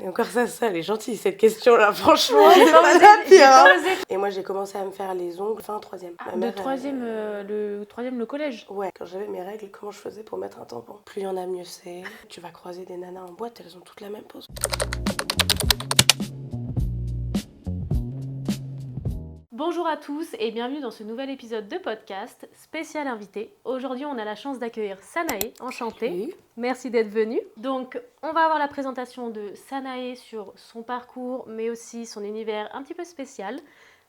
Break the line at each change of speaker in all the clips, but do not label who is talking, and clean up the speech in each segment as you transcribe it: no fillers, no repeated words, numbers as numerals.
Et encore ça, elle est gentille, cette question-là, franchement, c'est pas la pire. Hein. Et moi, j'ai commencé à me faire les ongles fin troisième.
Le troisième, le collège.
Ouais, quand j'avais mes règles, comment je faisais pour mettre un tampon? Plus il y en a, mieux c'est. Tu vas croiser des nanas en boîte, elles ont toutes la même pose.
Bonjour à tous et bienvenue dans ce nouvel épisode de podcast spécial invité. Aujourd'hui, on a la chance d'accueillir Sanae, enchantée.
Oui.
Merci d'être venue. Donc, on va avoir la présentation de Sanae sur son parcours, mais aussi son univers un petit peu spécial.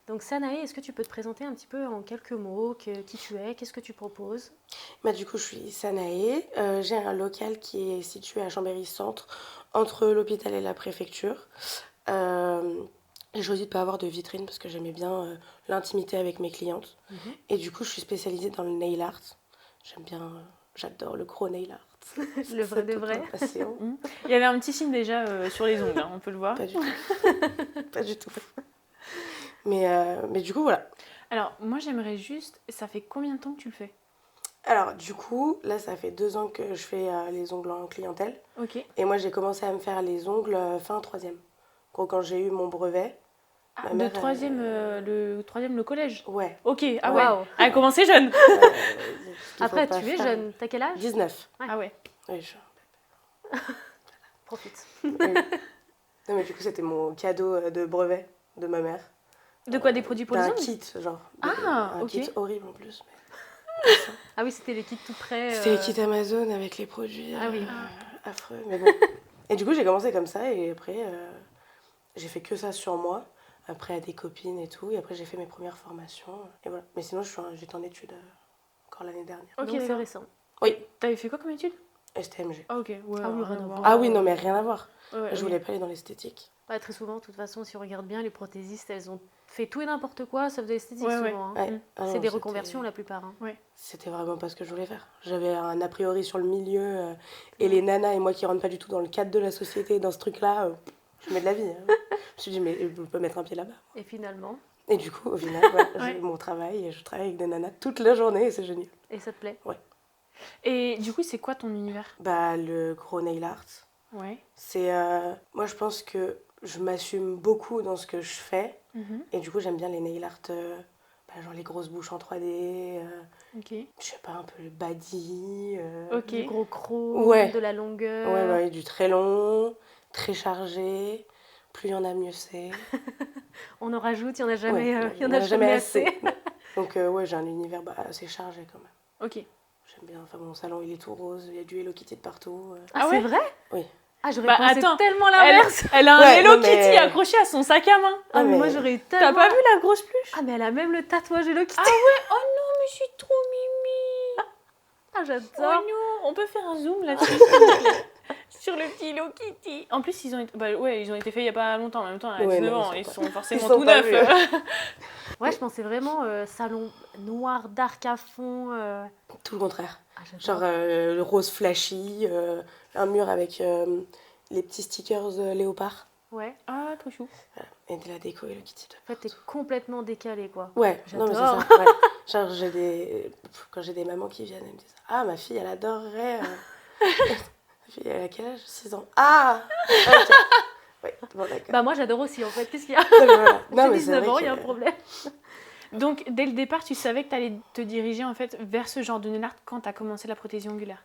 Donc, Sanae, est-ce que tu peux te présenter un petit peu en quelques mots, qui tu es, qu'est-ce que tu proposes?
Du coup, je suis Sanae. J'ai un local qui est situé à Chambéry Centre, entre l'hôpital et la préfecture. J'ai choisi de ne pas avoir de vitrine parce que j'aimais bien l'intimité avec mes clientes. Et du coup, je suis spécialisée dans le nail art. J'adore le gros nail art.
Le vrai de vrai.
Il y avait un petit signe déjà sur les ongles, hein, on peut le voir.
Pas du tout. Pas du tout. Mais du coup, voilà.
Alors, moi j'aimerais juste, ça fait combien de temps que tu le fais?
Alors, du coup, là, ça fait 2 ans que je fais les ongles en clientèle.
Ok.
Et moi, j'ai commencé à me faire les ongles fin troisième. Quand j'ai eu mon brevet.
Le troisième, le collège?
Ouais.
Ok, ah
Ouais.
ouais.
Wow.
Elle a commencé jeune.
Après, tu es jeune. T'as quel âge?
19.
Ah ouais.
Oui,
Profite.
oui. Non, mais du coup, c'était mon cadeau de brevet de ma mère.
De quoi, des produits pour les
Un
ongles?
kit, genre.
Ah,
un
ok.
kit horrible en plus.
Ah oui, c'était les kits tout prêts.
C'était les kits Amazon avec les produits
Ah oui.
affreux. Mais bon. Et du coup, j'ai commencé comme ça et après, j'ai fait que ça sur moi. Après, à des copines et tout. Et après, j'ai fait mes premières formations. Et voilà. Mais sinon, j'étais en études encore l'année dernière.
Ok,
Donc c'est
d'accord.
récent.
Oui,
T'avais fait quoi comme étude?
STMG.
Ah ok, ouais.
Ah oui, rien à voir.
Ah oui, non, mais rien à voir.
Ouais,
Je voulais pas aller dans l'esthétique.
Ouais, très souvent, de toute façon, si on regarde bien, les prothésistes, elles ont fait tout et n'importe quoi, sauf de l'esthétique
Ouais, ouais.
souvent. hein.
Ouais. Ah
C'est
non,
des reconversions la plupart. hein.
C'était vraiment pas ce que je voulais faire. J'avais un a priori sur le milieu et les nanas et moi qui rentrent pas du tout dans le cadre de la société, dans ce truc-là, je mets de la vie. Hein. Je me suis dit, mais je peux mettre un pied là-bas.
Et finalement,
Et du coup, au final, j'ai mon travail et je travaille avec des nanas toute la journée et c'est génial.
et ça te plaît?
Et du coup, c'est quoi ton univers?
Le gros nail art,
Ouais.
c'est... moi, je pense que je m'assume beaucoup dans ce que je fais. Et du coup, j'aime bien les nail art, genre les grosses bouches en 3D,
Ok.
je sais pas, un peu le body.
Ok.
Du gros croc,
Ouais.
de la longueur.
Ouais, du très long, très chargé. Plus il y en a, mieux c'est.
On en rajoute, il n'y en a jamais,
Ouais,
il y en a jamais assez.
Donc, j'ai un univers assez chargé quand même.
Ok.
J'aime bien. Enfin, mon salon, il est tout rose. Il y a du Hello Kitty de partout.
Ah,
Ah
c'est
ouais
vrai?
Oui.
Ah, j'aurais
Bah,
pensé
attends,
tellement l'inverse.
Elle a un
Ouais,
Hello
non, mais-
Kitty accroché à son sac à main.
Ah, mais
mais-
moi, j'aurais
T'as
tellement...
pas vu la grosse pluche?
Ah, mais elle a même le tatouage Hello Kitty.
Ah ouais? Oh non, mais je suis trop mimi.
Ah,
Oh
j'adore.
non, on peut faire un zoom là-dessus sur le petit Hello Kitty. En plus, ils ont été faits il y a pas longtemps. En même temps, elle a
Ouais,
19
non,
ans,
ils
ils
sont
sont forcément
ils sont
tout
pas
neufs.
vus,
Ouais, je pensais vraiment salon noir, dark à fond.
Tout le contraire.
Ah, j'adore.
Genre le rose flashy, un mur avec les petits stickers léopard.
Ouais.
Ah, trop chou.
Voilà. Et de la déco Hello Kitty.
En fait, t'es complètement décalée, quoi.
Ouais, non, mais c'est
J'adore.
ça. Ouais. Genre, quand j'ai des mamans qui viennent, elles me disent: Ah, ma fille, elle adorerait. Ma fille, elle a quel âge? 6 ans. Ah ok. Ouais, bon, d'accord.
Bah, moi, j'adore aussi, en fait. Qu'est-ce qu'il y a?
Donc, voilà. Non,
J'ai
mais c'est
19
vrai
ans,
que-
il y a un problème.
Donc, dès le départ, tu savais que tu allais te diriger en fait vers ce genre de nail art quand tu as commencé la prothésie ongulaire.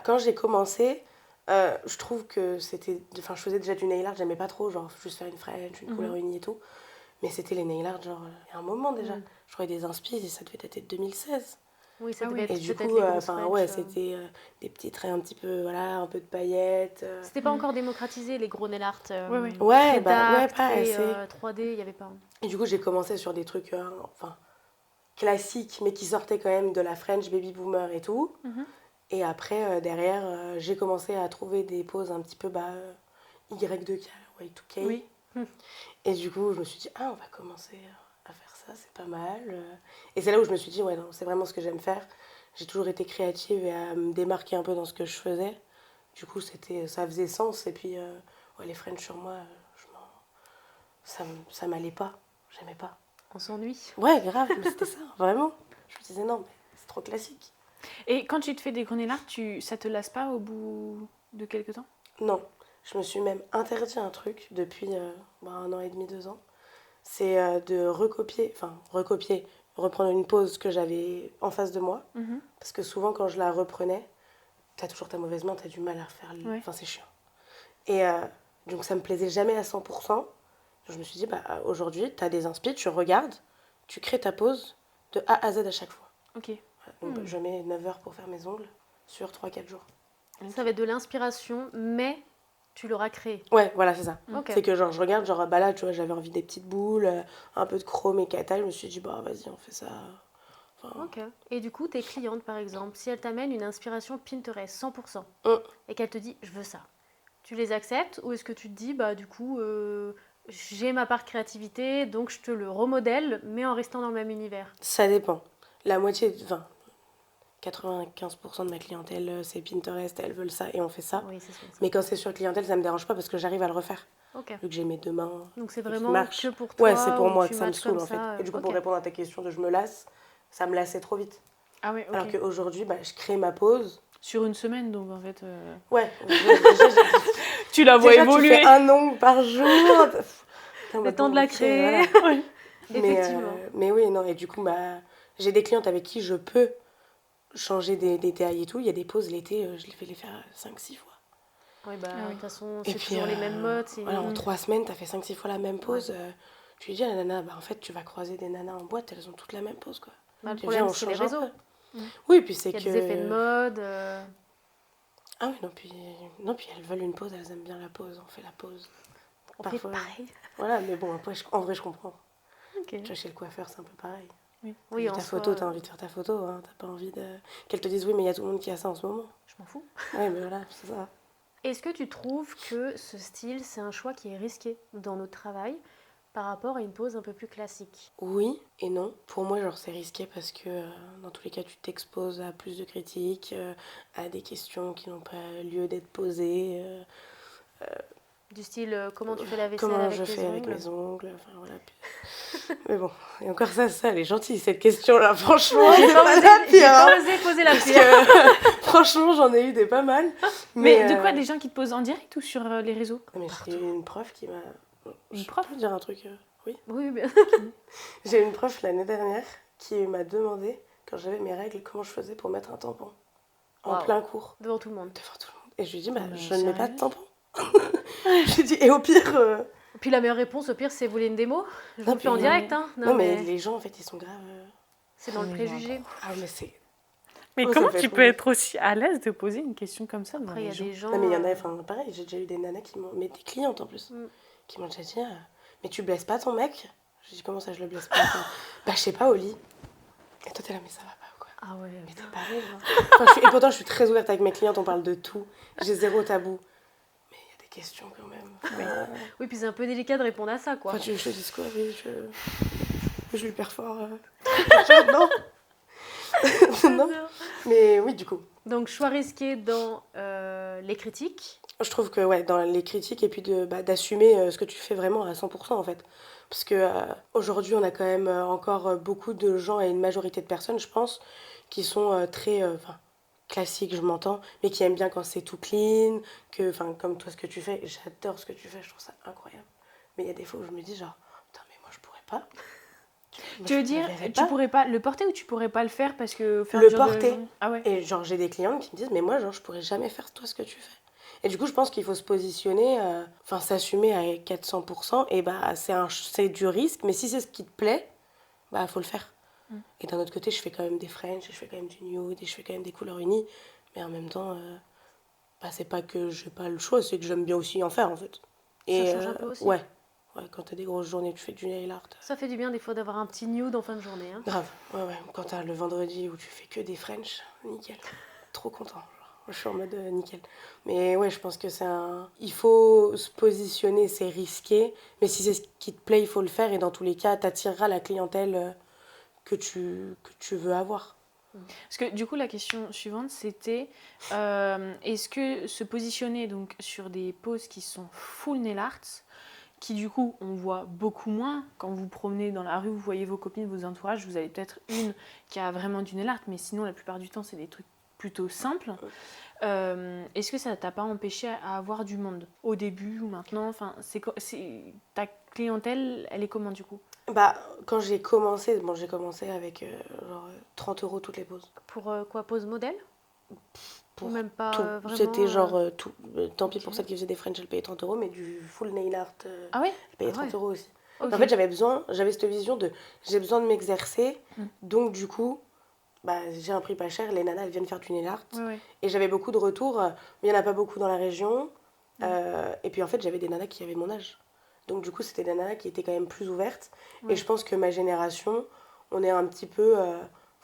Quand j'ai commencé, je trouve que c'était... Enfin, je faisais déjà du nail art, j'aimais pas trop, genre juste faire une French, une couleur unie et tout. Mais c'était les nail art, genre, il y a un moment déjà. Je trouvais des inspi et ça devait dater de 2016.
Oui, ça
Ah
devait
oui.
être
Et du
peut-être
coup,
les grosses French,
c'était des petits traits un petit peu, voilà, un peu de paillettes.
C'était pas encore démocratisé, les gros nail art.
Ouais.
Ouais,
très
pas
très,
assez.
3D, il y avait pas.
Et du coup, j'ai commencé sur des trucs, classiques, mais qui sortaient quand même de la French baby boomer et tout. Et après, derrière, j'ai commencé à trouver des poses un petit peu Y2K, Y2K.
Oui.
Et du coup, je me suis dit, on va commencer à faire ça, c'est pas mal. Et c'est là où je me suis dit, ouais, non, c'est vraiment ce que j'aime faire. J'ai toujours été créative et à me démarquer un peu dans ce que je faisais. Du coup, ça faisait sens. Et puis, les French sur moi, ça m'allait pas. J'aimais pas.
On s'ennuie.
Ouais, grave, mais c'était ça, vraiment. Je me disais, non, mais c'est trop classique.
Et quand tu te fais des gros nail art, ça te lasse pas au bout de quelques temps?
Non. Je me suis même interdit un truc depuis 1 an et demi, 2 ans. C'est de reprendre une pose que j'avais en face de moi.
Mhm.
Parce que souvent, quand je la reprenais, t'as toujours ta mauvaise main, t'as du mal à faire.
Ouais.
Enfin, c'est chiant. Et donc, ça me plaisait jamais à 100%. Je me suis dit, aujourd'hui, t'as des inspi, tu regardes, tu crées ta pose de A à Z à chaque fois.
Ok.
Voilà. Donc, je mets 9 heures pour faire mes ongles sur 3-4 jours.
Ça va être de l'inspiration, mais tu l'auras créé.
Ouais, voilà, c'est ça.
Ok.
C'est que genre, je regarde, genre, là, tu vois, j'avais envie des petites boules, un peu de chrome et cata. Je me suis dit, vas-y, on fait ça. Enfin,
Ok. Et du coup, tes clientes, par exemple, si elles t'amènent une inspiration Pinterest 100%
Mm.
et qu'elles te disent je veux ça, tu les acceptes ou est-ce que tu te dis du coup j'ai ma part de créativité donc je te le remodèle mais en restant dans le même univers?
Ça dépend. La moitié, 95% de ma clientèle, c'est Pinterest, elles veulent ça et on fait ça.
Oui, c'est ça.
Mais quand c'est sur clientèle, ça me dérange pas parce que j'arrive à le refaire.
Ok.
Vu que j'ai mes deux mains.
Donc c'est
qui
vraiment
marchent.
que pour toi.
Ouais, c'est pour
ou
moi
tu
que ça me
matches
saoule
comme
en fait.
ça,
Et du coup,
ok.
pour répondre à ta question de je me lasse, ça me lassait trop vite.
Ah ouais, ok.
Alors qu'aujourd'hui, je crée ma pause.
Sur une semaine, donc en fait.
Ouais, déjà,
Tu la vois
déjà,
évoluer.
tu fais un ongle par jour. Putain,
Le temps de la
ok,
créer.
voilà.
Ouais.
Effectivement.
Mais oui, non, et du coup, j'ai des clientes avec qui je peux changer des détails et tout. Il y a des pauses l'été, je vais les faire 5-6 fois.
Oui,
Ah
de
oui.
toute façon,
Et
c'est
puis,
toujours les mêmes modes.
voilà, en 3 semaines, t'as fait 5-6 fois la même pause.
Ouais.
Tu lui dis à la nana, en fait, tu vas croiser des nanas en boîte, elles ont toutes la même pause, quoi.
Le
Tu
problème,
viens, on
c'est les
change un
réseaux.
peu. Oui, puis c'est
Il y a
que...
des effets de mode.
Ah oui, non, puis elles veulent une pause, elles aiment bien la pause, on fait la pause.
On fait
Parfois.
pareil.
Voilà, mais bon, après, en vrai, je comprends.
Ok.
Tu vois, chez le coiffeur, c'est un peu pareil.
Oui.
T'as
Oui,
vu
en
ta
soi,
photo, t'as envie de faire ta photo, hein, t'as pas envie qu'elles te disent oui, mais il y a tout le monde qui a ça en ce moment.
je m'en fous.
Ouais, mais voilà, c'est ça.
Est-ce que tu trouves que ce style, c'est un choix qui est risqué dans notre travail par rapport à une pose un peu plus classique?
Oui et non. Pour moi, genre, c'est risqué parce que dans tous les cas, tu t'exposes à plus de critiques, à des questions qui n'ont pas lieu d'être posées.
Du style, comment tu fais la vaisselle
Comment
avec
je
tes
fais avec
ongles?
mes ongles, enfin voilà. Mais bon, et encore ça, elle est gentille cette question-là, franchement, c'est pas la
J'ai
pire.
pas
Hein,
osé poser la
parce
pire.
que franchement, j'en ai eu des pas mal.
Mais de quoi, des gens qui te posent en direct ou sur les réseaux?
Mais j'ai eu une prof qui m'a...
Une
Je
prof
peux dire un truc Oui.
Oui, bien.
J'ai eu une prof l'année dernière qui m'a demandé, quand j'avais mes règles, comment je faisais pour mettre un tampon. En
Waouh.
plein cours.
Devant tout le monde.
Devant tout le monde. Et je lui ai dit,
Mais
je ne mets pas de
sérieux
tampon. J'ai dit, et au pire...
Puis la meilleure réponse, au pire, c'est vous voulez une démo? Je
Non,
vous le fais en
puis-
direct, hein.
Non, mais les gens, en fait, ils sont graves...
C'est dans le
Mais
préjugé.
Ah, mais c'est...
Mais
Oh, ça
comment
me fait
tu
trop
peux
rire.
être aussi à l'aise de poser une question comme ça devant
Après, il y
les
a
gens?
des gens.
Non, mais il y en a, pareil, j'ai déjà eu des nanas qui m'ont... Mais des clientes, en plus.
Mm.
Qui m'ont déjà dit, mais tu blesses pas ton mec? J'ai dit, comment ça, je le blesse pas? Je sais pas, au lit. Et toi, t'es là, mais ça va pas ou quoi?
Ah ouais.
Mais t'es pareil, genre. Et pourtant, je suis très ouverte avec mes clientes, on parle de tout. J'ai zéro tabou. Mais il y a des questions quand même.
Oui, puis c'est un peu délicat de répondre à ça, quoi.
Enfin, tu veux que je te dise quoi? Oui, je lui perds fort. Non. Non. Mais oui, du coup.
Donc, choix risqué dans les critiques.
Je trouve que, ouais, dans les critiques, et puis d'assumer ce que tu fais vraiment à 100% en fait. Parce que aujourd'hui, on a quand même encore beaucoup de gens et une majorité de personnes, je pense, qui sont très classiques, je m'entends, mais qui aiment bien quand c'est tout clean, comme toi ce que tu fais. J'adore ce que tu fais, je trouve ça incroyable. Mais il y a des fois où je me dis, genre, putain, mais moi je pourrais pas. Moi,
Tu
je
veux
me
dire,
verrais
tu
pas.
pourrais pas le porter ou tu pourrais pas le faire parce que... au fur et à
Le
mesure de la
porter.
journée- Ah ouais.
Et genre, j'ai des clientes qui me disent, mais moi, genre, je pourrais jamais faire toi ce que tu fais. Et du coup, je pense qu'il faut se positionner, s'assumer à 400%. Et c'est du risque, mais si c'est ce qui te plaît, faut le faire. Et d'un autre côté, je fais quand même des French, je fais quand même du nude, et je fais quand même des couleurs unies. Mais en même temps, c'est pas que j'ai pas le choix, c'est que j'aime bien aussi en faire, en fait.
Ça change un peu aussi.
Ouais, quand t'as des grosses journées, tu fais du nail art.
Ça fait du bien des fois d'avoir un petit nude en fin de journée. Hein.
Grave, ouais. Quand t'as le vendredi où tu fais que des French, nickel. Trop content. Je suis en mode nickel. Mais ouais, je pense que il faut se positionner, c'est risqué. Mais si c'est ce qui te plaît, il faut le faire. Et dans tous les cas, t'attireras la clientèle que tu veux avoir.
Parce que du coup, la question suivante, c'était est-ce que se positionner donc sur des poses qui sont full nail art, qui du coup on voit beaucoup moins quand vous promenez dans la rue, vous voyez vos copines, vos entourages, vous avez peut-être une qui a vraiment du nail art, mais sinon la plupart du temps c'est des trucs plutôt simple. Est-ce que ça t'a pas empêché à avoir du monde au début ou maintenant? Enfin, ta clientèle, elle est comment du coup?
Bah, quand j'ai commencé, bon, j'ai commencé avec genre 30 € toutes les poses.
Pour quoi, pose modèle?
Pour
Ou même pas
tout.
vraiment
C'était genre tout. Tant pis
ok.
pour celle qui faisait des French, elle payait 30 €, mais du full nail art,
Ah ouais?
elle payait
Ah ouais.
30 € aussi.
Ok.
En fait, j'avais cette vision de j'ai besoin de m'exercer, donc du coup, bah, j'ai un prix pas cher, les nanas elles viennent faire du nail art.
Ouais.
Et j'avais beaucoup de retours, mais il n'y en a pas beaucoup dans la région. Et puis en fait, j'avais des nanas qui avaient mon âge. Donc du coup, c'était des nanas qui étaient quand même plus ouvertes.
Ouais.
Et je pense que ma génération, on est un petit peu.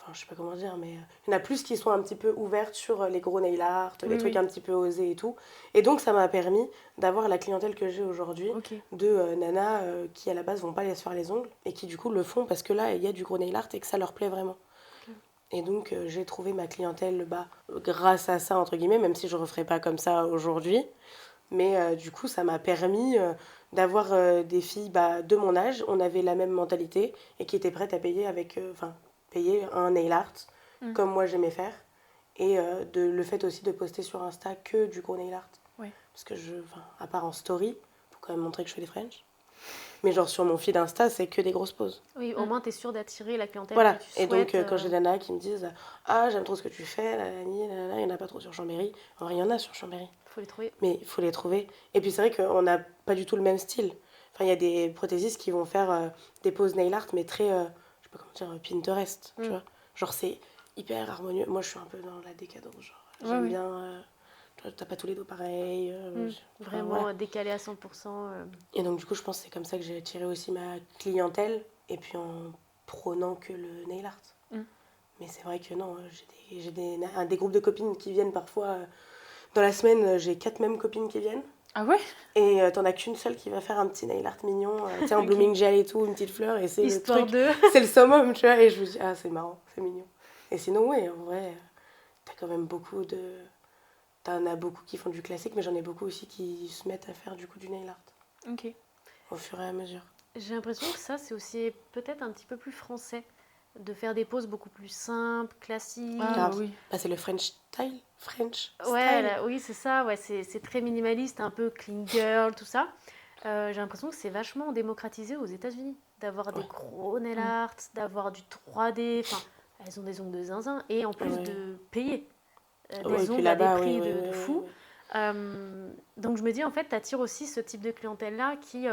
Enfin, je sais pas comment dire, mais il y en a plus qui sont un petit peu ouvertes sur les gros nail art, les
Oui,
trucs
oui.
un petit peu osés et tout. Et donc, ça m'a permis d'avoir la clientèle que j'ai aujourd'hui
Ok.
de nanas qui à la base vont pas aller se faire les ongles et qui du coup le font parce que là, il y a du gros nail art et que ça leur plaît vraiment. Et donc, j'ai trouvé ma clientèle grâce à ça, entre guillemets, même si je ne referais pas comme ça aujourd'hui. Mais du coup, ça m'a permis d'avoir des filles de mon âge. On avait la même mentalité et qui étaient prêtes à payer payer un nail art comme moi j'aimais faire. Et le fait aussi de poster sur Insta que du gros nail art.
Ouais.
Parce que à part en story, pour quand même montrer que je fais des French. Mais genre sur mon feed Insta, c'est que des grosses poses.
Oui, au moins tu es sûre d'attirer la clientèle
Voilà,
que tu
et donc
souhaites.
quand j'ai des nanas qui me disent ah, j'aime trop ce que tu fais, nanani, nanana, il n'y en a pas trop sur Chambéry. En vrai, il y en a sur Chambéry,
Faut les trouver.
mais il faut les trouver. Et puis c'est vrai qu'on n'a pas du tout le même style. Enfin, il y a des prothésistes qui vont faire des poses nail art, mais très, je sais pas comment dire, Pinterest, tu vois. Genre, c'est hyper harmonieux. Moi, je suis un peu dans la décadence, genre. J'aime
Ouais.
bien, tu vois, t'as pas tous les dos pareils.
Vraiment
voilà.
décalé à 100%.
Et donc, du coup, je pense que c'est comme ça que j'ai attiré aussi ma clientèle, et puis en prônant que le nail art. Mais c'est vrai que non, j'ai des groupes de copines qui viennent parfois. Dans la semaine, j'ai 4 mêmes copines qui viennent.
Ah ouais?
Et t'en as qu'une seule qui va faire un petit nail art mignon, tu sais, en blooming gel et tout, une petite fleur. Et c'est le
Histoire
truc,
de.
c'est le summum, tu vois. Et je me dis, ah, c'est marrant, c'est mignon. Et sinon, ouais, en vrai, t'as quand même beaucoup de. T'en as beaucoup qui font du classique, mais j'en ai beaucoup aussi qui se mettent à faire du coup du nail art.
Ok.
Au fur et à mesure.
J'ai l'impression que ça, c'est aussi peut-être un petit peu plus français. De faire des poses beaucoup plus simples, classiques.
Ah
Grave.
oui.
Bah, c'est le French style. French
Ouais,
style.
oui, c'est ça. Ouais, c'est très minimaliste, un peu clean girl, tout ça. J'ai l'impression que c'est vachement démocratisé aux États-Unis. D'avoir des
Ouais.
gros nail art, d'avoir du 3D. Enfin, elles ont des ongles de zinzin. Et en plus
Ouais.
de payer
Ouais,
des
et puis
ongles à des
là-bas,
prix
oui,
de
oui,
fou.
oui.
Donc je me dis, en fait, t'attires aussi ce type de clientèle-là qui,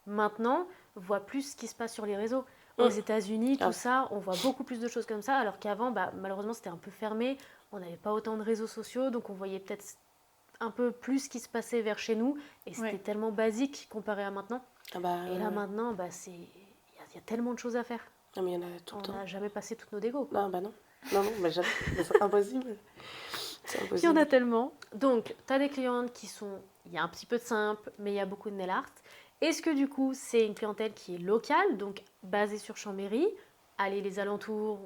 maintenant, voit plus ce qui se passe sur les réseaux. Aux États-Unis, tout
Grave.
ça, on voit beaucoup plus de choses comme ça, alors qu'avant, malheureusement, c'était un peu fermé. On n'avait pas autant de réseaux sociaux, donc on voyait peut-être un peu plus ce qui se passait vers chez nous. Et c'était tellement basique comparé à maintenant.
Ah bah,
Et là, maintenant, il y a tellement de choses à faire.
non, mais il y en a tout le
On
temps.
n'a jamais passé toutes nos dégos.
Non, bah non. Non, mais jamais. Mais c'est impossible. C'est
Il y
impossible.
en a tellement. Donc, tu as des clientes qui sont... Il y a un petit peu de simple, mais il y a beaucoup de nail art. Est-ce que du coup, c'est une clientèle qui est locale, donc basée sur Chambéry? Allez, les alentours,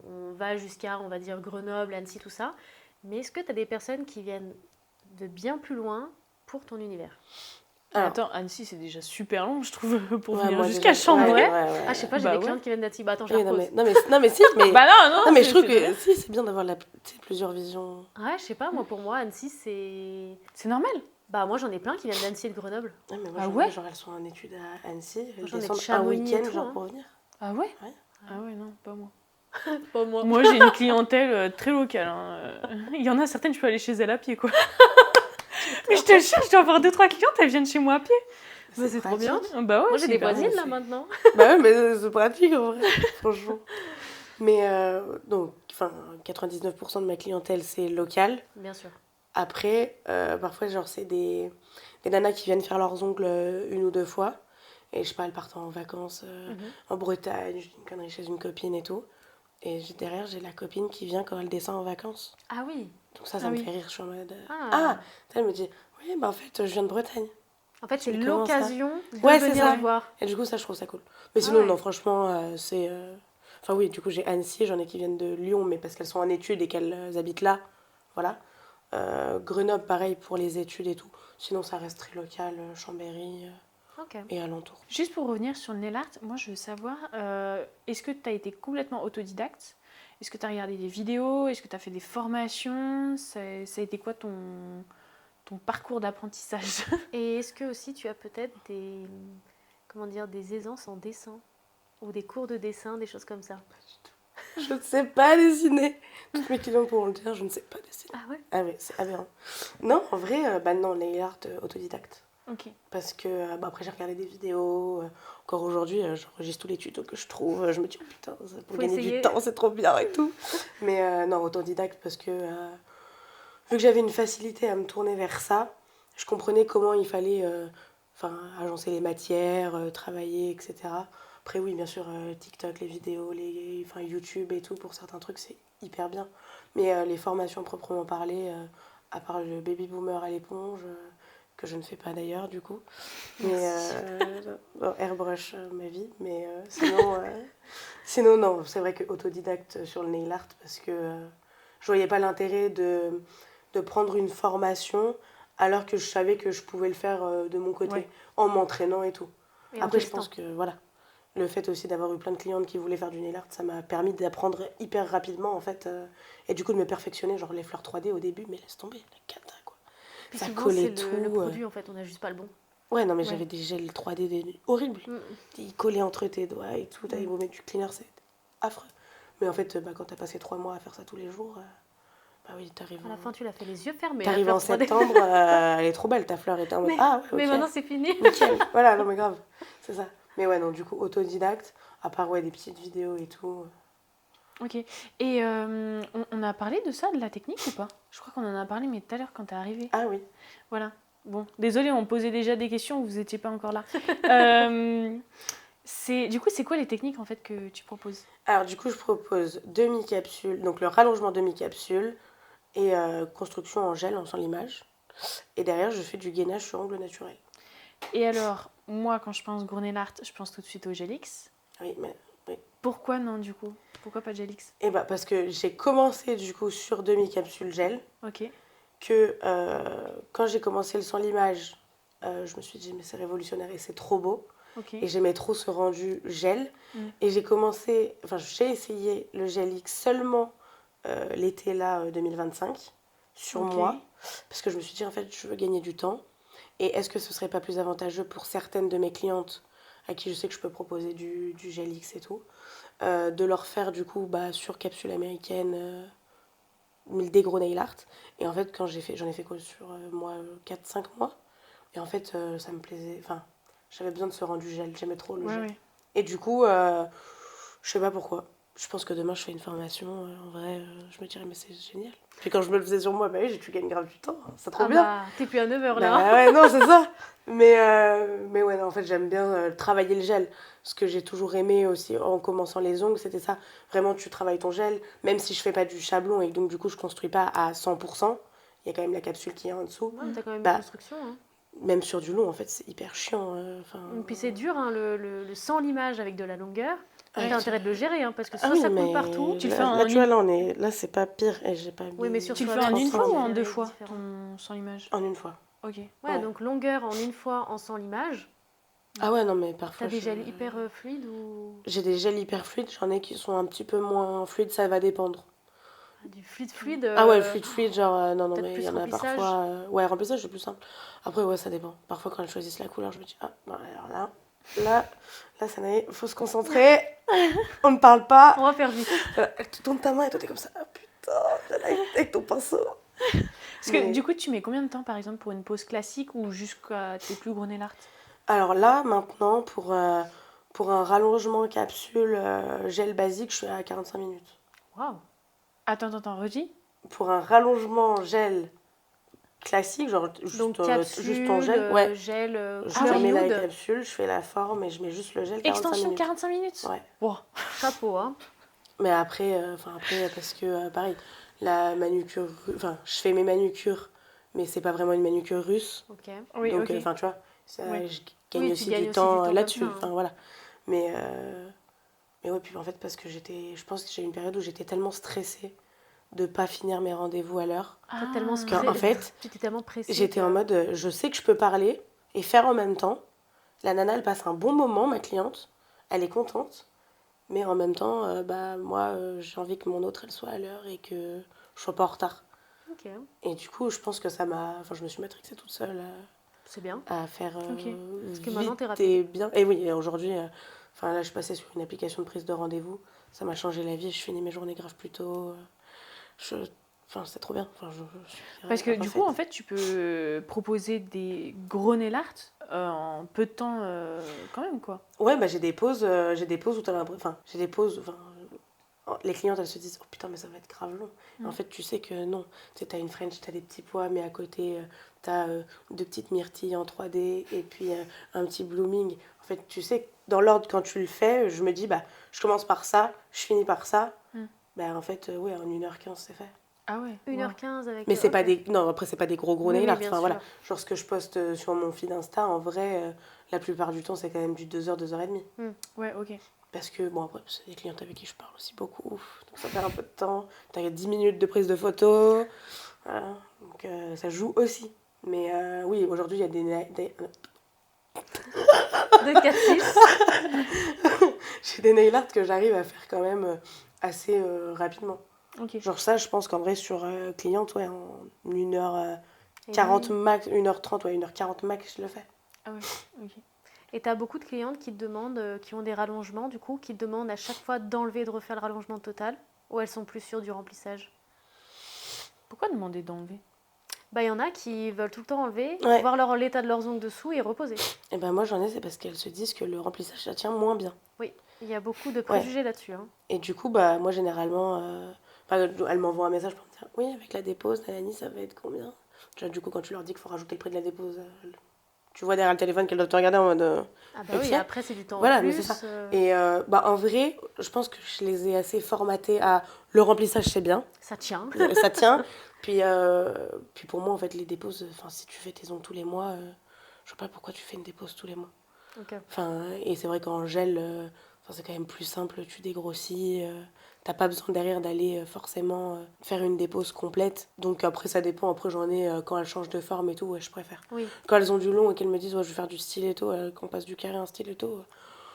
on va jusqu'à, on va dire, Grenoble, Annecy, tout ça. Mais est-ce que tu as des personnes qui viennent de bien plus loin pour ton univers?
Alors,
Attends, Annecy, c'est déjà super long, je trouve, pour
ouais,
venir
moi,
jusqu'à
déjà-
Chambéry.
ouais.
Ah, je sais pas, j'ai
Bah
des
ouais.
clientes qui viennent d'Annecy. Bah attends, je
Oui,
la
non,
repose.
mais si, mais.
Bah non,
non, mais je
c'est-
trouve
c'est
que
bien.
si, c'est bien d'avoir plusieurs visions.
Ouais, je sais pas, moi, pour moi, Annecy, c'est...
C'est normal.
Bah moi, j'en ai plein qui viennent d'Annecy et de Grenoble.
Ouais, mais moi,
Ah
j'en
ouais
ai, genre, elles sont en études à Annecy, elles
j'en ai de
descendent un
Chamonix et
week-end,
tout,
genre,
hein.
pour venir.
Ah ouais?
Ouais.
Ah ouais, non, pas moi.
Pas moi.
Moi, j'ai une clientèle très locale. Hein. Il y en a certaines, je peux aller chez elles à pied, quoi. Mais je te jure, je dois avoir 2-3 clientes, elles viennent chez moi à pied.
Bah, c'est trop bien.
pratique.
Bah ouais,
Moi, j'ai
c'est
des
hyper
voisines
bien.
là maintenant.
Bah ouais, mais c'est pratique, en vrai, franchement. Mais, donc, enfin, 99% de ma clientèle, c'est local.
Bien sûr.
Après, parfois, genre, c'est des nanas qui viennent faire leurs ongles 1 ou 2 fois. Et je sais pas, elles partent en vacances en Bretagne, je dis une connerie chez une copine et tout. Et derrière, j'ai la copine qui vient quand elle descend en vacances.
Ah oui.
Donc ça
Ah
me
oui.
fait rire. Je suis en mode...
Ah.
Elle me dit, oui, bah en fait, je viens de Bretagne.
En fait, c'est
Mais comment ça?
l'occasion de
Ouais, c'est
venir
ça.
te voir.
Et du coup, ça, je trouve ça cool. Mais sinon,
ouais.
non, franchement, c'est... Enfin oui, du coup, j'ai Annecy, j'en ai qui viennent de Lyon, mais parce qu'elles sont en études et qu'elles habitent là. Voilà. Grenoble, pareil, pour les études et tout. Sinon, ça reste très local, Chambéry
Ok.
et alentour.
Juste pour revenir sur le nail art, moi je veux savoir, est-ce que tu as été complètement autodidacte? Est-ce que tu as regardé des vidéos? Est-ce que tu as fait des formations? Ça a été quoi ton parcours d'apprentissage?
Et est-ce que aussi tu as peut-être des aisances en dessin ou des cours de dessin, des choses comme ça?
Je ne sais pas dessiner. Tous mes clients pourront le dire, je ne sais pas dessiner.
Ah ouais?
Ah ouais, c'est aberrant. Non, en vrai, non, nail art autodidacte.
Ok.
Parce que, après, j'ai regardé des vidéos. Encore aujourd'hui, j'enregistre tous les tutos que je trouve. Je me dis, oh, putain, pour
Faut
gagner
essayer.
du temps, c'est trop bien et tout. Mais non, autodidacte, parce que vu que j'avais une facilité à me tourner vers ça, je comprenais comment il fallait agencer les matières, travailler, etc. Après, oui, bien sûr, TikTok, les vidéos, YouTube et tout, pour certains trucs, c'est hyper bien. Mais les formations proprement parlées, à part le baby boomer à l'éponge, que je ne fais pas d'ailleurs, du coup.
Merci.
Bon, airbrush ma vie, mais sinon, non, c'est vrai que autodidacte sur le nail art, parce que je voyais pas l'intérêt de prendre une formation alors que je savais que je pouvais le faire de mon côté,
Ouais.
en m'entraînant et tout.
Et en
Après, je
testant.
pense que voilà, le fait aussi d'avoir eu plein de clientes qui voulaient faire du nail art, ça m'a permis d'apprendre hyper rapidement en fait, et du coup de me perfectionner, genre les fleurs 3D au début, mais laisse tomber, la cata quoi.
Puis
Ça
souvent,
collait
c'est le
tout.
produit, en fait, on n'a juste pas le bon.
Ouais, non, mais
Ouais.
j'avais des gels 3D horribles.
Mm.
Ils collaient entre tes doigts et tout, t'avais
Mm.
beau mettre du cleaner, c'est affreux. Mais en fait, quand t'as passé 3 mois à faire ça tous les jours, bah oui,
À la fin, tu l'as fait les yeux fermés.
t'arrives
la
en
fleur 3D.
septembre, elle est trop belle ta fleur, et t'es en mode
Mais,
ah ouais,
mais
ok,
maintenant, c'est fini.
nickel. Voilà, non mais grave, c'est ça. Mais ouais, non, du coup, autodidacte, à part ouais, des petites vidéos et tout.
Ok. Et on a parlé de ça, de la technique ou pas? Je crois qu'on en a parlé, mais tout à l'heure quand t'es arrivé.
Ah oui.
Voilà. Bon, désolé, on posait déjà des questions, vous n'étiez pas encore là. Du coup, c'est quoi les techniques en fait que tu proposes?
Alors du coup, je propose demi-capsule, donc le rallongement demi-capsule et construction en gel, en sans limage. Et derrière, je fais du gainage sur ongle naturel.
Et alors, moi, quand je pense Gournay Art, je pense tout de suite au Gelix.
Oui, mais
Pourquoi non, du coup? Pourquoi pas Gelix?
et bah parce que j'ai commencé du coup sur demi-capsule gel,
Ok.
que quand j'ai commencé le sans limage, je me suis dit mais c'est révolutionnaire et c'est trop beau.
Ok.
Et j'aimais trop ce rendu gel.
Mm.
Et j'ai essayé le gel X seulement l'été là 2025 sur
Ok.
moi. Parce que je me suis dit en fait je veux gagner du temps. Et est-ce que ce serait pas plus avantageux pour certaines de mes clientes à qui je sais que je peux proposer du gel X et tout, de leur faire du coup sur capsule américaine des gros nail art. Et en fait, j'en ai fait quoi sur moi 4-5 mois. Et en fait, ça me plaisait. Enfin, j'avais besoin de ce rendu gel. J'aimais trop le
Ouais,
gel.
ouais.
Et du coup, je sais pas pourquoi. Je pense que demain, je fais une formation. En vrai, je me dirais, mais c'est génial. Puis quand je me le faisais sur moi, bah oui, tu gagnes grave du temps. C'est trop
Ah
bien.
bah, t'es plus à 9h
Bah
là.
ouais, non, c'est ça. Mais ouais, non, en fait, j'aime bien travailler le gel. Ce que j'ai toujours aimé aussi en commençant les ongles, c'était ça. Vraiment, tu travailles ton gel, même si je fais pas du chablon et que donc du coup, je construis pas à 100%. Il y a quand même la capsule qui est en dessous.
Ouais, mais t'as quand même
Bah,
une construction. Hein.
Même sur du long, en fait, c'est hyper chiant.
Et puis c'est dur, hein, le sans limage avec de la longueur.
Ouais,
T'as intérêt de le gérer, hein, parce que
Ah
soit
oui,
ça coule
mais
partout.
Tu le
là,
fais en
là, tu vois,
une-
là, c'est pas pire et j'ai pas mis...
Oui, mais sur
Tu le
toi,
fais en
là,
une
c'est
fois ou en
différent.
deux fois,
Différent.
ton sans image?
En une fois.
Ok.
Ouais,
Ouais.
donc longueur en une fois en sans limage.
Ah ouais, non, mais parfois...
T'as des gels hyper fluides ou
J'ai des gels hyper fluides, j'en ai qui sont un petit peu moins fluides, ça va dépendre.
du fluide
Ah ouais, fluide, genre... non,
peut-être
mais il
plus
y en a
remplissage.
parfois... Ouais, remplissage, c'est plus simple. Après, ouais, ça dépend. Parfois, quand elles choisissent la couleur, je me dis, ah, bon, alors là, ça y est, faut se concentrer. On ne parle pas.
On va faire vite.
Tu tournes ta main et toi, t'es comme ça, ah putain, viens là avec ton pinceau.
Parce que
Mais-
du coup, tu mets combien de temps par exemple pour une pose classique ou jusqu'à tes plus gros nail art?
Alors là, maintenant, pour un rallongement capsule gel basique, je suis à 45 minutes.
Waouh.
Attends, redis.
Pour un rallongement gel classique, genre
Donc capsule,
juste en gel, ouais.
gel,
Je
couleur
mets la
nude.
capsule, je fais la forme et je mets juste le gel 45
Extension
minutes.
45 minutes?
Ouais.
Wow.
Chapeau, hein.
Mais après, parce que pareil, la manucure, je fais mes manucures, mais c'est pas vraiment une manucure russe.
Ok.
Oui,
Donc,
ok.
tu vois, ça,
Ouais.
je gagne
Oui, tu
aussi
gagnes
du
aussi
temps
du temps
là-dessus.
comme ça, hein.
Enfin, voilà. Mais ouais, puis en fait, parce que je pense que j'ai eu une période où j'étais tellement stressée de pas finir mes rendez-vous à l'heure.
T'as tellement
Qu'en en fait,
tu t'es tellement pressée.
j'étais
que-
en mode, je sais que je peux parler et faire en même temps. La nana, elle passe un bon moment, ma cliente. Elle est contente. mais en même temps, moi, j'ai envie que mon autre, elle soit à l'heure et que je sois pas en retard.
Ok,
Et du coup, je pense que ça m'a... Enfin, je me suis matrixée toute seule
c'est bien.
à faire
Ok.
Parce que maintenant, t'es
vite
rapide.
et bien. Et oui, et aujourd'hui, enfin, là, je passais sur une application de prise de rendez-vous. Ça m'a changé la vie. Je finis mes journées grave plus tôt. Je... Enfin, c'est trop bien. Enfin, je suis
Parce que du coup, en
refaite.
fait, tu peux proposer des gros nail art en peu de temps quand même, quoi.
Ouais, j'ai des pauses où t'as l'impression... Enfin, j'ai des pauses... Enfin, les clientes, elles se disent, oh putain, mais ça va être grave long.
Mm.
En fait, tu sais que non. Tu sais, t'as une French, t'as des petits pois, mais à côté, t'as deux petites myrtilles en 3D et puis un petit blooming. En fait, tu sais, dans l'ordre, quand tu le fais, je me dis, je commence par ça, je finis par ça.
Mm.
En fait, ouais, en 1h15, c'est fait.
Ah ouais.
1h15 avec...
Mais c'est pas
ok.
des... Non, après, c'est pas des gros
Oui,
nail
oui,
art.
bien
Enfin,
sûr.
voilà. Genre, ce que je poste sur mon feed Insta, en vrai, la plupart du temps, c'est quand même du 2h, 2h30.
Ouais, ok.
Parce que, bon, après, c'est des clientes avec qui je parle aussi beaucoup. Donc, ça perd un peu de temps. T'as 10 minutes de prise de photo. Voilà. Donc, ça joue aussi. Mais oui, aujourd'hui, il y a
De 4-6.
j'ai des nail art que j'arrive à faire quand même assez rapidement.
Ok.
Genre, ça, je pense qu'en vrai, sur cliente, ouais, en 1h40
Et oui.
max, 1h30, ouais, 1h40 max, je le fais.
Ah ouais, ok.
Et tu as beaucoup de clientes qui te demandent, qui ont des rallongements, du coup, qui te demandent à chaque fois d'enlever et de refaire le rallongement total, ou elles sont plus sûres du remplissage?
Pourquoi demander d'enlever?
Il y en a qui veulent tout le temps enlever,
Ouais.
voir l'état de leurs ongles dessous et reposer.
Et moi, j'en ai, c'est parce qu'elles se disent que le remplissage, ça tient moins bien.
Oui, il y a beaucoup de préjugés là-dessus. Hein.
Et du coup, moi, généralement, elle m'envoie un message pour me dire, oui, avec la dépose, Nalani, ça va être combien? Tu vois, du coup, quand tu leur dis qu'il faut rajouter le prix de la dépose, tu vois derrière le téléphone qu'elles doivent te regarder en mode...
Ah bah
ok.
oui, après c'est du temps
Voilà,
en
mais
plus.
c'est ça. Et en vrai, je pense que je les ai assez formatées à le remplissage, c'est bien,
Ça tient.
ça tient. Puis pour moi, en fait, les déposes, si tu fais tes ongles tous les mois, je sais pas pourquoi tu fais une dépose tous les mois.
Ok.
Et c'est vrai qu'en gel, c'est quand même plus simple, tu dégrossis. T'as pas besoin derrière d'aller forcément faire une dépose complète. Donc après, ça dépend. Après, j'en ai quand elles changent de forme et tout, ouais, je préfère.
Oui.
Quand elles ont du long et qu'elles me disent, ouais, je vais faire du stiletto, qu'on passe du carré à un stiletto.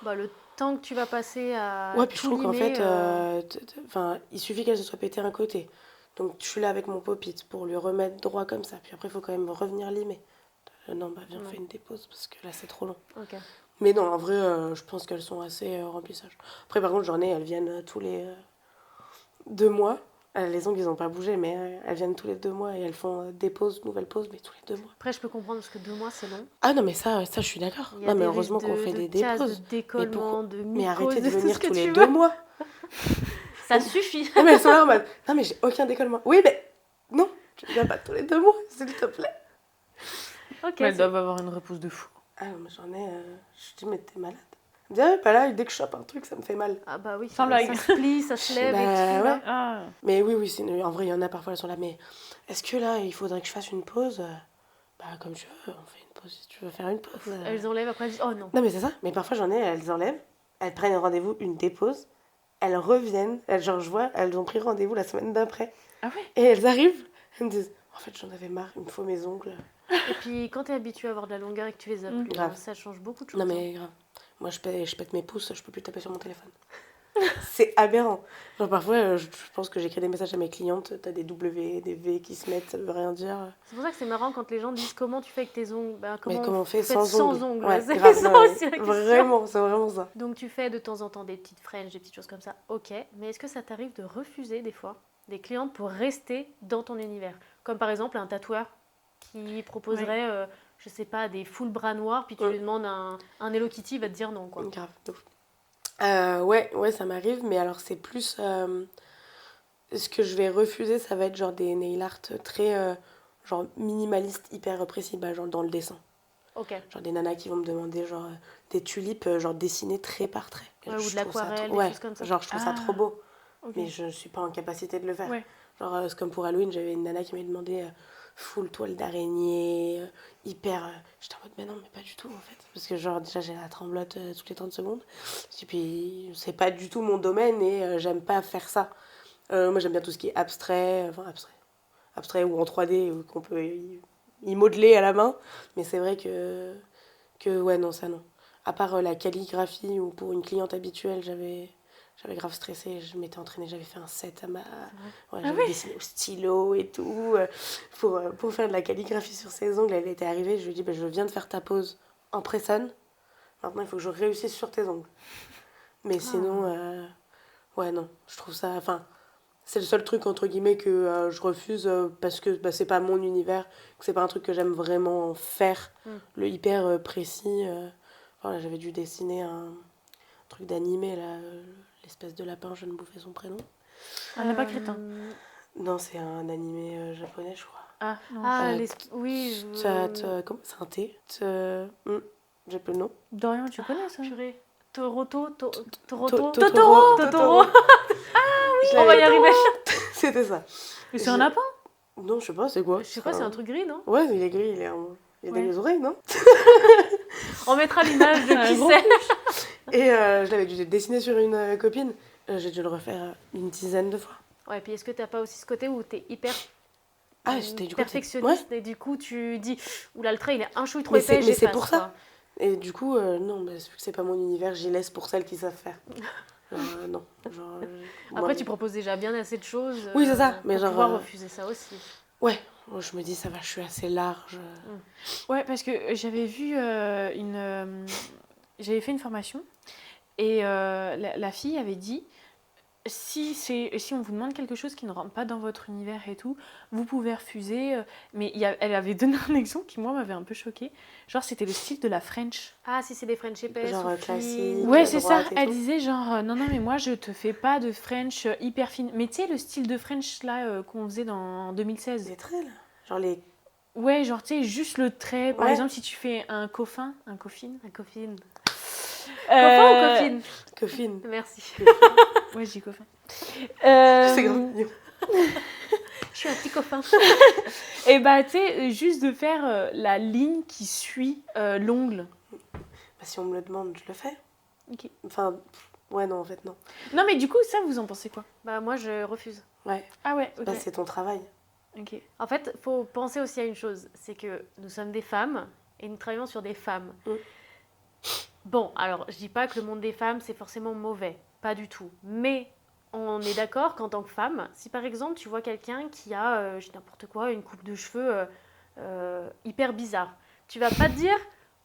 Le temps que tu vas passer à
Ouais, puis je
tout
trouve qu'en
limer,
fait, il suffit qu'elle se soit pétée un côté. Donc je suis là avec mon pop-it pour lui remettre droit comme ça. Puis après, il faut quand même revenir limer. Non, viens,
Non.
fais une dépose parce que là, c'est trop long.
Ok.
Mais non, en vrai, je pense qu'elles sont assez remplissage. Après, par contre, j'en ai, elles viennent tous les 2 mois. Les ongles, ils n'ont pas bougé, mais elles viennent tous les 2 mois et elles font des pauses, nouvelles pauses, mais tous les 2 mois.
Après, je peux comprendre parce que 2 mois c'est long.
Ah non, mais ça je suis d'accord.
Il y a
Non, mais
des
heureusement
risques
qu'on fait des
casse, de
déposes.
décollement, de mycose,
Mais arrêtez de
de tout
venir
ce que
tous les
tu
2
veux.
mois.
Ça suffit.
Non, mais elles sont là en mode, non, mais j'ai aucun décollement. Oui, mais non, tu viens pas tous les 2 mois, s'il te plaît.
Ok.
Mais elles doivent avoir une repousse de fou.
Ah non, mais j'en ai. Je dis, mais t'es malade. Elle me dit, ah, pas là, dès que je chope un truc, ça me fait mal.
Ah bah oui,
Sans
ça
blague.
se plie, ça se lève et tout.
ouais.
Là.
Ah.
Mais oui, en vrai, il y en a parfois, elles sont là, mais est-ce que là, il faudrait que je fasse une pause? Comme tu veux, on fait une pause si tu veux faire une pause.
Elles enlèvent, après elles disent oh non.
Non, mais c'est ça. Mais parfois, j'en ai, elles enlèvent, elles prennent un rendez-vous, une dépose, elles reviennent, genre, je vois, elles ont pris rendez-vous la semaine d'après.
Ah ouais.
Et elles arrivent, elles me disent, en fait, j'en avais marre, il me faut mes ongles.
Et puis quand t'es habitué à avoir de la longueur et que tu les as plus,
Grave.
ça change beaucoup de choses.
Non, mais grave. Moi, je pète mes pouces, je peux plus taper sur mon téléphone. C'est aberrant. Genre, parfois, je pense que j'écris des messages à mes clientes, t'as des W, des V qui se mettent, ça veut rien dire.
C'est pour ça que c'est marrant quand les gens disent comment tu fais avec tes ongles.
Mais comment on fait
vous faites
sans ongles Ouais,
C'est
grave,
ça
non, mais
aussi la question.
Vraiment, c'est vraiment ça.
Donc tu fais de temps en temps des petites fringes, des petites choses comme ça, ok. Mais est-ce que ça t'arrive de refuser des fois des clientes pour rester dans ton univers? Comme par exemple un tatoueur qui proposerait, je sais pas, des full bras noirs, puis tu lui demandes un Hello Kitty, il va te dire non, quoi.
Grave, de ouf. Ouais, ça m'arrive, mais alors c'est plus... ce que je vais refuser, ça va être genre des nail art très genre minimalistes, hyper précis, genre dans le dessin.
Ok.
Genre des nanas qui vont me demander genre des tulipes genre dessinées trait par trait. Et
Ouais, ou
je
de
trouve ça
l'aquarelle,
trop-
des choses comme ça.
Genre je trouve ça trop beau,
Ok.
mais je suis pas en capacité de le faire.
Ouais.
Genre c'est comme pour Halloween, j'avais une nana qui m'avait demandé full toile d'araignée, hyper... J'étais en mode mais non, mais pas du tout en fait. Parce que genre déjà j'ai la tremblote toutes les 30 secondes. Et puis c'est pas du tout mon domaine et j'aime pas faire ça. Moi j'aime bien tout ce qui est abstrait, abstrait ou en 3D ou qu'on peut y modeler à la main. Mais c'est vrai que ouais, non, ça non. À part la calligraphie ou pour une cliente habituelle, j'avais grave stressé, je m'étais entraînée, j'avais fait un set à ma... Ouais,
Ah
j'avais
ouais.
dessiné au stylo et tout, pour faire de la calligraphie sur ses ongles. Elle était arrivée, je lui ai dit, bah, je viens de faire ta pose en press-on, maintenant il faut que je réussisse sur tes ongles. Mais sinon, ouais, non, je trouve ça... Enfin, c'est le seul truc, entre guillemets, que je refuse parce que bah, c'est pas mon univers, que c'est pas un truc que j'aime vraiment faire, le hyper précis. Voilà, j'avais dû dessiner un truc d'animé, là, l'espèce de lapin, je ne bouffais son prénom.
On n'a pas crétin.
Non, c'est un animé japonais, je crois.
Ah, non.
Ah,
Euh,
oui.
Comment c'est un T j'ai plus le nom.
Dorian, tu connais ça?
Purée. Totoro.
Totoro.
On va y arriver.
C'était ça.
Mais c'est un lapin?
Non, je sais pas, c'est quoi?
Je sais pas, c'est un truc gris, non?
Ouais, il est gris, il a
Ouais.
des oreilles, non?
On mettra l'image de qui
gros.
c'est.
Et je l'avais dû dessiner sur une copine. J'ai dû le refaire une dizaine de fois.
Ouais, puis est-ce que t'as pas aussi ce côté où t'es hyper
J'étais du coup...
perfectionniste et du coup tu dis oula le trait il est un chouille trop
Mais
épais,
c'est
j'efface,
pour ça.
quoi.
Et du coup, non, vu que c'est pas mon univers, j'y laisse pour celles qui savent faire. Genre, non. Genre,
Après
moi,
tu proposes déjà bien assez de choses
Oui, c'est ça, mais
pour
genre,
pouvoir refuser ça aussi.
Ouais, moi, je me dis, ça va, je suis assez large.
Ouais, parce que j'avais vu j'avais fait une formation et la fille avait dit si on vous demande quelque chose qui ne rentre pas dans votre univers et tout, vous pouvez refuser. Mais elle avait donné un exemple qui, moi, m'avait un peu choquée. Genre, c'était le style de la French.
Ah si c'est des French épaisses
Genre,
ou fines.
classique.
Ouais,
à
c'est ça.
droite et
Elle
tout.
disait genre, non, mais moi, je te fais pas de French hyper fine. Mais tu sais, le style de French, là, qu'on faisait en 2016.
Les traits, là. Genre les...
Ouais, genre, tu sais, juste le trait. Par
Ouais.
exemple, si tu fais un coffin.
Un coffin. Coffin
Euh,
ou coffine?
Coffines.
Merci.
Ouais, j'ai coffin.
C'est grave mignon.
Je suis un petit coffin.
Et bah, tu sais, juste de faire la ligne qui suit l'ongle.
Bah, si on me le demande, je le fais.
Ok.
Enfin, ouais, non, en fait, non.
Non, mais du coup, ça, vous en pensez quoi?
Bah moi je refuse.
Ouais,
Ah ouais, ok.
bah, c'est ton travail.
Ok.
En fait, faut penser aussi à une chose, c'est que nous sommes des femmes et nous travaillons sur des femmes. Bon, alors je dis pas que le monde des femmes c'est forcément mauvais, pas du tout. Mais on est d'accord qu'en tant que femme, si par exemple tu vois quelqu'un qui a, je dis n'importe quoi, une coupe de cheveux hyper bizarre, tu vas pas te dire,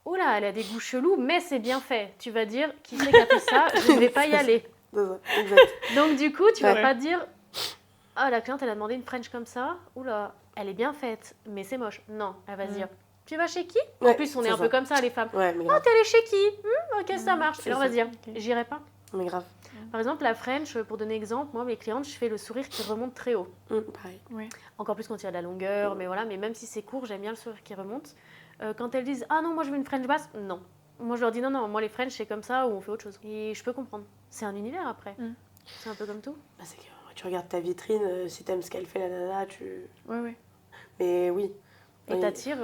oh là, elle a des goûts chelous, mais c'est bien fait. Tu vas dire, qui c'est qui a fait ça, je ne vais pas y aller.
C'est ça, exact.
Donc du coup, tu vas
Ouais.
pas te dire, ah la cliente elle a demandé une French comme ça, oula, elle est bien faite, mais c'est moche. Non, elle va se dire, tu vas chez qui? En
Ouais,
plus on est
c'est
un
ça.
peu comme ça les femmes.
Ouais, mais
Oh
grave.
t'es allée chez qui? Ok ça marche.
c'est
Et là on va
ça.
se dire,
Ok.
j'irai pas.
Mais grave.
Par exemple la French, pour donner exemple, moi mes clientes je fais le sourire qui remonte très haut.
Pareil.
Encore plus quand il y a de la longueur, mais voilà, mais même si c'est court, j'aime bien le sourire qui remonte. Quand elles disent, ah non moi je veux une French basse, non. Moi je leur dis non, non, moi les French c'est comme ça ou on fait autre chose. Et je peux comprendre. C'est un univers après. C'est un peu comme tout.
Bah, c'est que tu regardes ta vitrine, si t'aimes ce qu'elle fait, la nana, tu...
Ouais, ouais.
Mais oui.
Et
Oui.
t'attires.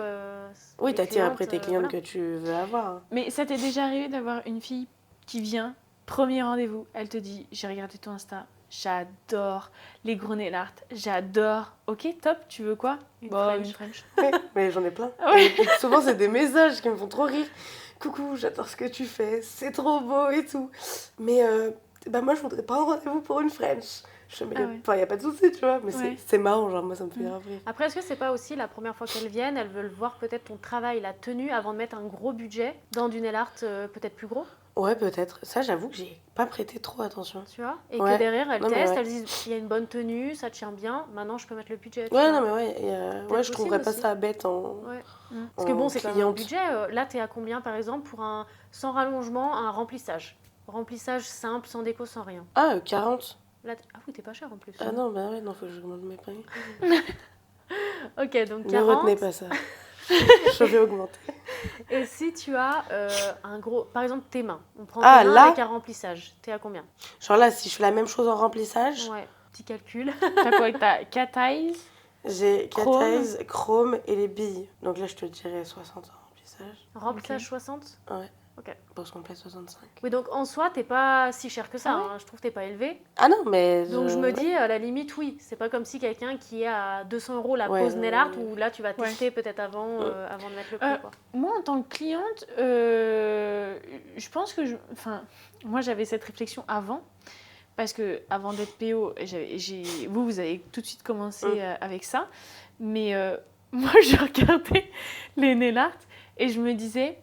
Oui,
les
t'attires après tes clientes
voilà.
que tu veux avoir. Hein.
Mais ça t'est déjà arrivé d'avoir une fille qui vient, premier rendez-vous, elle te dit, j'ai regardé ton Insta, j'adore les gros nail art, j'adore. Ok, top, tu veux quoi?
Une
Bah,
French.
une French.
Ouais, mais j'en ai plein.
Ah ouais.
Et souvent, c'est des messages qui me font trop rire. Coucou, j'adore ce que tu fais, c'est trop beau et tout. Mais bah, moi, je voudrais pas un rendez-vous pour une French. Je me dis,
Ah ouais.
enfin, y a pas de souci, tu vois, mais
Ouais.
c'est marrant, genre, moi, ça me fait grave rire.
Après, est-ce que c'est pas aussi la première fois qu'elles viennent, elles veulent voir peut-être ton travail, la tenue, avant de mettre un gros budget dans du nail art peut-être plus gros,
Ouais, peut-être. Ça, j'avoue que j'ai pas prêté trop attention.
tu vois? Et
Ouais.
que derrière, elles
Non, mais
testent,
ouais.
elles disent, il y a une bonne tenue, ça tient bien, maintenant je peux mettre le budget. tu
Ouais,
vois.
non, mais ouais, et, ouais, je trouverais pas
possible
ça bête en.
Ouais.
Mm.
Parce que bon, c'est quand même un
cliente.
budget. Là, t'es à combien par exemple pour un sans rallongement, un remplissage? Remplissage simple, sans déco, sans rien.
Ah, 40.
Là, ah oui, t'es pas cher en plus.
Ah non, bah ouais, non, faut que je augmente mes prix.
Ok, donc
Ne
40.
retenez pas ça. Je vais augmenter.
Et si tu as un gros, par exemple tes mains, on prend
Ah,
tes mains
là
avec un remplissage, t'es à combien?
Genre là, si je fais la même chose en remplissage,
Ouais, petit calcul.
T'as quoi? T'as cat eyes?
j'ai
Chrome.
cat eyes, chrome et les billes. Donc là, je te dirais 60 en remplissage.
Remplissage 60?
Ouais.
Ok.
Pose complète 65.
Oui, donc en soi, t'es pas si cher que ça.
Ah ouais
hein. Je trouve que t'es pas élevé.
Ah non, mais.
Donc je me dis, à la limite, oui. C'est pas comme si quelqu'un qui est à 200 € la
Ouais,
pose nail art,
ouais.
où là, tu vas
Ouais.
tester peut-être avant, avant de mettre le prix. Quoi.
Moi, en tant que cliente, je pense que enfin, moi, j'avais cette réflexion avant. parce que avant d'être PO, vous avez tout de suite commencé avec ça. Mais moi, je regardais les nail art et je me disais,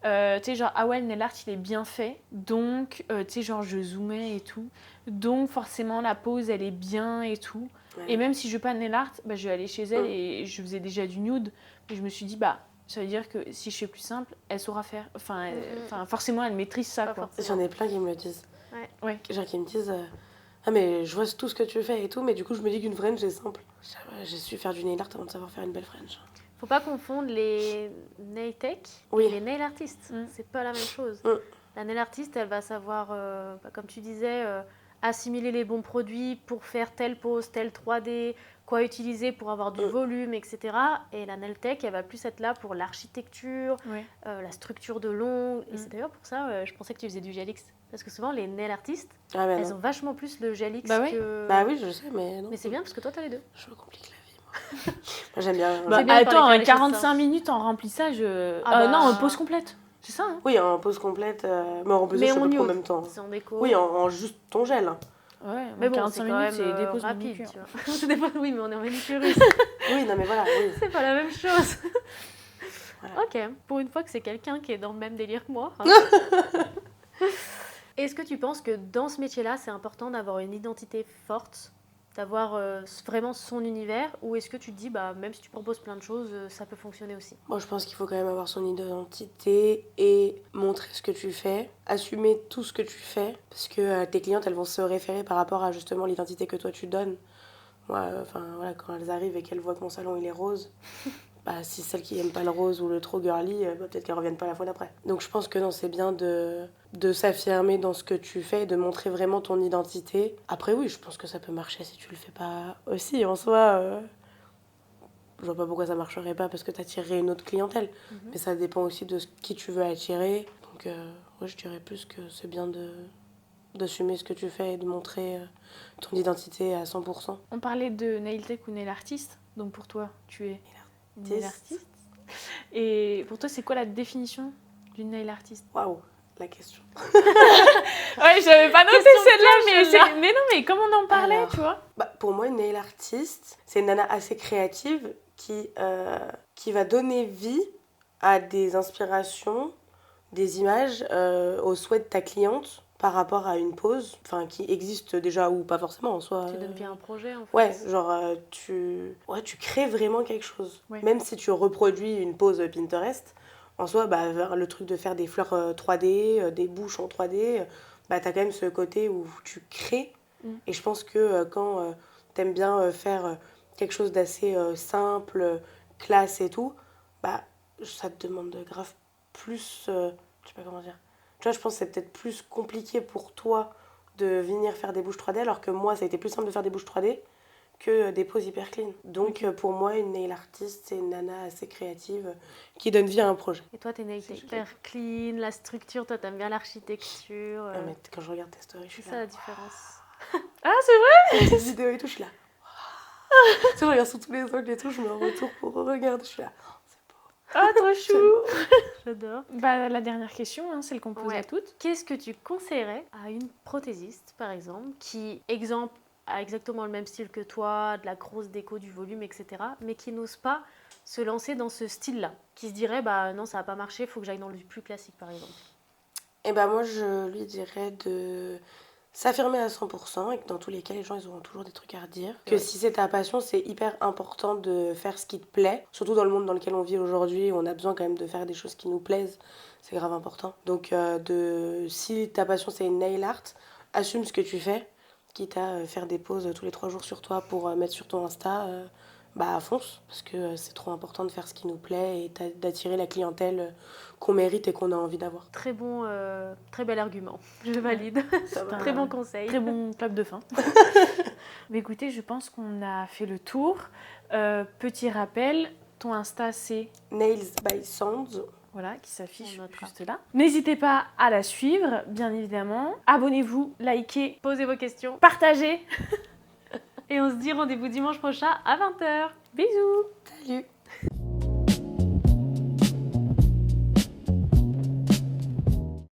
tu sais, genre, ah ouais, le nail art, il est bien fait. Donc, tu sais, genre, je zoomais et tout. Donc, forcément, la pose, elle est bien et tout.
Ouais.
Et même si je veux pas de nail art, bah, je vais aller chez elle et je faisais déjà du nude. Et je me suis dit, bah, ça veut dire que si je fais plus simple, elle saura faire. Enfin, forcément, elle maîtrise ça,
Pas
quoi.
forcément.
J'en ai plein qui me le disent.
Ouais.
Genre qui me disent ah mais je vois tout ce que tu fais et tout, mais du coup je me dis qu'une French c'est simple. J'ai su faire du nail art avant de savoir faire une belle French.
Faut pas confondre les nail tech
Oui.
et les nail artistes.
Mm.
C'est pas la même chose.
Mm.
La nail artiste, elle va savoir, comme tu disais, assimiler les bons produits pour faire telle pose, telle 3D, quoi utiliser pour avoir du volume, etc. Et la nail tech, elle va plus être là pour l'architecture,
Ouais.
la structure de l'ongle. Et c'est d'ailleurs pour ça, je pensais que tu faisais du gel X. Parce que souvent, les nail artistes,
Ah bah
elles
non.
ont vachement plus le gel X
Bah ouais.
que...
Bah oui je sais mais non.
Mais c'est bien parce que toi, t'as les deux.
Je me complique la vie moi. Moi j'aime bien.
Bah,
C'est bien de
attends,
parler faire les choses
45
simples.
minutes en remplissage.
Ah bah.
Non, en pause complète. C'est ça, hein.
Oui en pause complète, mais en pause
Mais
je fais
en
pas trop en
nude,
même temps.
c'est en déco.
Oui en juste ton gel. Hein.
Ouais,
Mais bon,
45
c'est quand
minutes,
même
c'est des pauses
rapide,
manucure.
tu vois. C'est des pauses- oui, mais on est en manicuriste.
Oui non mais voilà oui.
C'est pas la même chose.
Voilà.
Ok, pour une fois que c'est quelqu'un qui est dans le même délire que moi. hein. Est-ce que tu penses que dans ce métier-là, c'est important d'avoir une identité forte, d'avoir vraiment son univers, ou est-ce que tu te dis, bah, même si tu proposes plein de choses, ça peut fonctionner aussi?
Moi, je pense qu'il faut quand même avoir son identité et montrer ce que tu fais, assumer tout ce que tu fais, parce que tes clientes, elles vont se référer par rapport à justement l'identité que toi tu donnes. Moi, voilà, quand elles arrivent et qu'elles voient que mon salon il est rose, bah, si celles qui aiment pas le rose ou le trop girly, bah, peut-être qu'elles reviennent pas la fois d'après. Donc je pense que non, c'est bien de s'affirmer dans ce que tu fais et de montrer vraiment ton identité. Après oui, je pense que ça peut marcher si tu le fais pas aussi en soi. Je vois pas pourquoi ça marcherait pas parce que tu attirerais une autre clientèle. Mais ça dépend aussi de qui tu veux attirer. Donc, ouais, je dirais plus que c'est bien d'assumer ce que tu fais et de montrer ton identité à 100%.
On parlait de nail tech ou nail artiste. Donc pour toi, tu es une nail artiste. Et pour toi, c'est quoi la définition d'une nail artiste?
Waouh, la question.
Ouais, j'avais pas noté
Question
celle-là,
piège, là.
mais non, mais comme on en parlait,
Alors.
tu vois.
Bah, pour moi, une nail artiste, c'est une nana assez créative qui va donner vie à des inspirations, des images aux souhaits de ta cliente par rapport à une pose, enfin qui existe déjà ou pas forcément en soi.
Tu donnes bien un projet, en fait.
Ouais, genre tu crées vraiment quelque chose.
Ouais.
Même si tu reproduis une pose Pinterest, en soi, bah, le truc de faire des fleurs 3D, des bouches en 3D, bah, t'as quand même ce côté où tu crées. Et je pense que quand t'aimes bien faire quelque chose d'assez simple, classe et tout, bah, ça te demande grave plus... je sais pas comment dire. Tu vois, je pense que c'est peut-être plus compliqué pour toi de venir faire des bouches 3D, alors que moi, ça a été plus simple de faire des bouches 3D que des poses hyper clean. Donc pour moi, une nail artiste, c'est une nana assez créative qui donne vie à un projet.
Et toi, t'es nail tech. Hyper clean, la structure, toi, t'aimes bien l'architecture.
Ah, mais quand je regarde tes stories, je suis
C'est ça
là.
la différence.
Ah, c'est vrai?
Les petites vidéos et tout, je suis là. Tu sais, je regarde sous tous les angles et tout, je me retourne pour regarder, je suis là.
Ah, trop chou.
J'adore.
Bah, la dernière question, hein, celle qu'on pose
Ouais.
à toutes.
Qu'est-ce que tu conseillerais à une prothésiste, par exemple, qui, exemple, a exactement le même style que toi, de la grosse déco, du volume, etc., mais qui n'ose pas se lancer dans ce style-là, qui se dirait, bah non, ça va pas marcher, il faut que j'aille dans le plus classique, par exemple?
Et bah moi, je lui dirais de s'affirmer à 100% et que dans tous les cas, les gens, ils auront toujours des trucs à redire. Que si c'est ta passion, c'est hyper important de faire ce qui te plaît. Surtout dans le monde dans lequel on vit aujourd'hui, on a besoin quand même de faire des choses qui nous plaisent. C'est grave important. Donc si ta passion, c'est une nail art, assume ce que tu fais. Quitte à faire des pauses tous les 3 jours sur toi pour mettre sur ton Insta, bah fonce. Parce que c'est trop important de faire ce qui nous plaît et d'attirer la clientèle qu'on mérite et qu'on a envie d'avoir.
Très bon, très bel argument. Je valide.
Ça va.
Très bon conseil.
Très bon clap de fin. Mais écoutez, je pense qu'on a fait le tour. Petit rappel, ton Insta, c'est...
Nails by Sounds.
Voilà, qui s'affiche
On notera.
juste là. N'hésitez pas à la suivre, bien évidemment. Abonnez-vous, likez,
Posez vos questions.
partagez.
Et on se dit rendez-vous dimanche prochain à 20h.
Bisous.
Salut!